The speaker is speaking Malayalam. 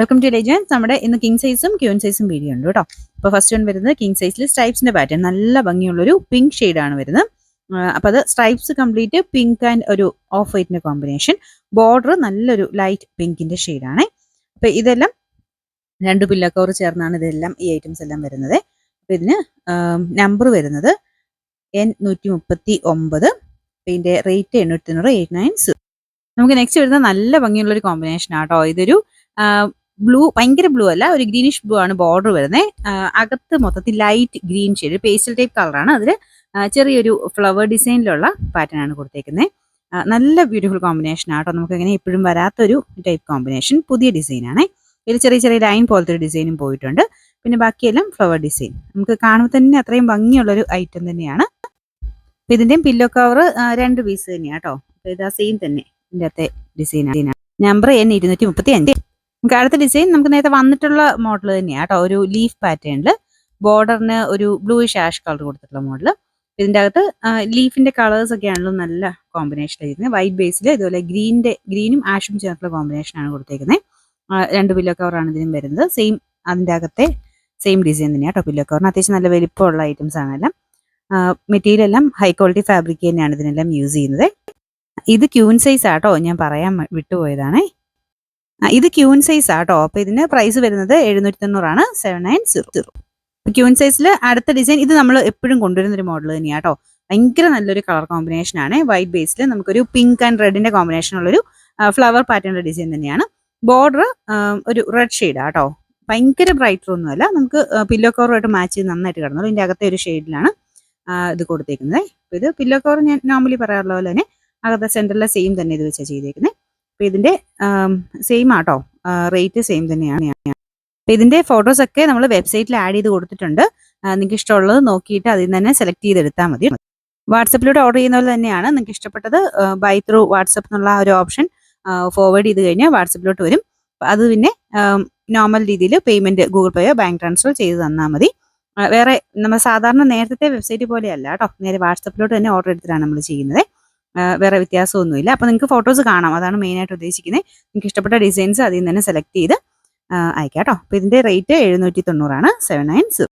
Welcome to legends. നമ്മുടെ ഇന്ന് കിങ് സൈസും ക്യൂൻ സൈസും വീഡിയോ ഉണ്ട് കേട്ടോ. അപ്പോൾ ഫസ്റ്റ് വൺ വരുന്നത് കിങ് സൈസിൽ സ്ട്രൈപ്സിന്റെ പാറ്റേൺ നല്ല ഭംഗിയുള്ളൊരു പിങ്ക് ഷെയ്ഡാണ് വരുന്നത്. അപ്പോൾ അത് സ്ട്രൈപ്സ് കംപ്ലീറ്റ് പിങ്ക് ആൻഡ് ഒരു ഓഫ് വൈറ്റിന്റെ കോമ്പിനേഷൻ. ബോർഡർ നല്ലൊരു ലൈറ്റ് പിങ്കിന്റെ ഷെയ്ഡാണ്. അപ്പോൾ ഇതെല്ലാം 2 പില്ലോ കവർ ചേർന്നാണ് ഇതെല്ലാം ഈ ഐറ്റംസ് എല്ലാം വരുന്നത്. അപ്പോൾ ഇതിന് നമ്പർ വരുന്നത് N139. ഇതിന്റെ റേറ്റ് 890. നമുക്ക് നെക്സ്റ്റ് വരുന്നത് നല്ല ഭംഗിയുള്ളൊരു കോമ്പിനേഷൻ ആട്ടോ. ഇതൊരു ബ്ലൂ, ഭയങ്കര ബ്ലൂ അല്ല, ഒരു ഗ്രീനിഷ് ബ്ലൂ ആണ് ബോർഡർ വരുന്നത്. അകത്ത് മൊത്തത്തിൽ light green shade, pastel type കളറാണ്. അതിൽ ചെറിയൊരു ഫ്ലവർ ഡിസൈനിലുള്ള പാറ്റേൺ ആണ് കൊടുത്തേക്കുന്നത്. നല്ല ബ്യൂട്ടിഫുൾ കോമ്പിനേഷൻ ആട്ടോ. നമുക്ക് അങ്ങനെ എപ്പോഴും വരാത്തൊരു ടൈപ്പ് കോമ്പിനേഷൻ, പുതിയ ഡിസൈനാണ്. ഇതിൽ ചെറിയ ചെറിയ ലൈൻ പോലത്തെ ഒരു ഡിസൈനും പോയിട്ടുണ്ട്. പിന്നെ ബാക്കിയെല്ലാം ഫ്ലവർ ഡിസൈൻ. നമുക്ക് കാണുമ്പോൾ തന്നെ അത്രയും ഭംഗിയുള്ളൊരു ഐറ്റം തന്നെയാണ്. അപ്പം ഇതിൻ്റെയും പില്ലോ കവർ 2 പീസ് തന്നെയാണ് കേട്ടോ. അപ്പോൾ ഇതാ സെയിം തന്നെ ഇതിൻ്റെ അകത്തെ ഡിസൈനാണ്. Number N235. നമുക്ക് അടുത്ത ഡിസൈൻ നമുക്ക് നേരത്തെ വന്നിട്ടുള്ള മോഡൽ തന്നെയാണ് കേട്ടോ. ഒരു ലീഫ് പാറ്റേണിൽ ബോർഡറിന് ഒരു ബ്ലൂയിഷ് ആഷ് കളർ കൊടുത്തിട്ടുള്ള മോഡൽ. ഇതിൻ്റെ അകത്ത് ലീഫിന്റെ കളേഴ്സ് ഒക്കെ ആണല്ലോ നല്ല കോമ്പിനേഷൻ ആയിരിക്കുന്നത്. വൈറ്റ് ബേസിൽ ഇതുപോലെ ഗ്രീനും ആഷും ചേർത്തുള്ള കോമ്പിനേഷനാണ് കൊടുത്തേക്കുന്നത്. 2 പില്ലോ കവറാണ് ഇതിനും വരുന്നത്. സെയിം അതിൻ്റെ അകത്തെ സെയിം ഡിസൈൻ തന്നെയാണ് കേട്ടോ. പില്ലോ കവറിന് അത്യാവശ്യം നല്ല വലിപ്പമുള്ള ഐറ്റംസ് ആണെല്ലാം. മെറ്റീരിയൽ എല്ലാം ഹൈ ക്വാളിറ്റി ഫാബ്രിക് തന്നെയാണ് ഇതിനെല്ലാം യൂസ് ചെയ്യുന്നത്. ഇത് ക്യൂൻ സൈസ് ആട്ടോ, ഞാൻ പറയാൻ വിട്ടുപോയതാണ്. ഇത് ക്യൂൻ സൈസ് ആട്ടോ. അപ്പോൾ ഇതിന് പ്രൈസ് വരുന്നത് 790 790. ക്യൂൻ സൈസിൽ അടുത്ത ഡിസൈൻ ഇത് നമ്മൾ എപ്പോഴും കൊണ്ടുവരുന്ന ഒരു മോഡൽ തന്നെയാണ് കേട്ടോ. ഭയങ്കര നല്ലൊരു കളർ കോമ്പിനേഷൻ ആണ്. വൈറ്റ് ബേസിൽ നമുക്കൊരു പിങ്ക് ആൻഡ് റെഡിന്റെ കോമ്പിനേഷൻ ഉള്ളൊരു ഫ്ലവർ പാറ്റേണിന്റെ ഡിസൈൻ തന്നെയാണ്. ബോർഡർ ഒരു റെഡ് ഷെയ്ഡാണ് കേട്ടോ. ഭയങ്കര ബ്രൈറ്റർ ഒന്നുമല്ല, നമുക്ക് പില്ലോ കവറുമായിട്ട് മാച്ച് ചെയ്ത് നന്നായിട്ട് കിടന്നുള്ളൂ. ഇതിൻ്റെ അകത്തെ ഒരു ഷെയ്ഡിലാണ് ഇത് കൊടുത്തേക്കുന്നത്. അപ്പോൾ ഇത് പില്ലോ കവർ ഞാൻ നോർമലി പറയാറുള്ള പോലെ തന്നെ അകത്തെ സെൻറ്ററിലെ സെയിം തന്നെ ഇത് വെച്ചാൽ ചെയ്തേക്കുന്നത്. അപ്പോൾ ഇതിൻ്റെ സെയിം ആട്ടോ, റേറ്റ് സെയിം തന്നെയാണ്. അപ്പോൾ ഇതിൻ്റെ ഫോട്ടോസൊക്കെ നമ്മൾ വെബ്സൈറ്റിൽ ആഡ് ചെയ്ത് കൊടുത്തിട്ടുണ്ട്. നിങ്ങൾക്ക് ഇഷ്ടമുള്ളത് നോക്കിയിട്ട് അതിൽ നിന്ന് തന്നെ സെലക്ട് ചെയ്തെടുത്താൽ മതി. വാട്സപ്പിലൂടെ ഓർഡർ ചെയ്യുന്ന പോലെ തന്നെയാണ്. നിങ്ങൾക്ക് ഇഷ്ടപ്പെട്ടത് ബൈ ത്രൂ വാട്സപ്പ് എന്നുള്ള ഒരു ഓപ്ഷൻ ഫോർവേഡ് ചെയ്ത് കഴിഞ്ഞാൽ വാട്സപ്പിലോട്ട് വരും. അത് പിന്നെ നോർമൽ രീതിയിൽ പേയ്മെൻറ്റ് ഗൂഗിൾ പേയോ ബാങ്ക് ട്രാൻസ്ഫർ ചെയ്ത് തന്നാൽ മതി. വേറെ നമ്മൾ സാധാരണ നേരത്തെ വെബ്സൈറ്റ് പോലെയല്ല കേട്ടോ. നേരെ വാട്സപ്പിലോട്ട് തന്നെ ഓർഡർ എടുത്തിട്ടാണ് നമ്മൾ ചെയ്യുന്നത്. വേറെ വ്യത്യാസമൊന്നുമില്ല. അപ്പോൾ നിങ്ങൾക്ക് ഫോട്ടോസ് കാണാം, അതാണ് മെയിനായിട്ട് ഉദ്ദേശിക്കുന്നത്. നിങ്ങൾക്ക് ഇഷ്ടപ്പെട്ട ഡിസൈൻസ് അതിൽ നിന്ന് തന്നെ സെലക്ട് ചെയ്ത് അയക്കാം കേട്ടോ. അപ്പോൾ ഇതിൻ്റെ റേറ്റ് 790 790.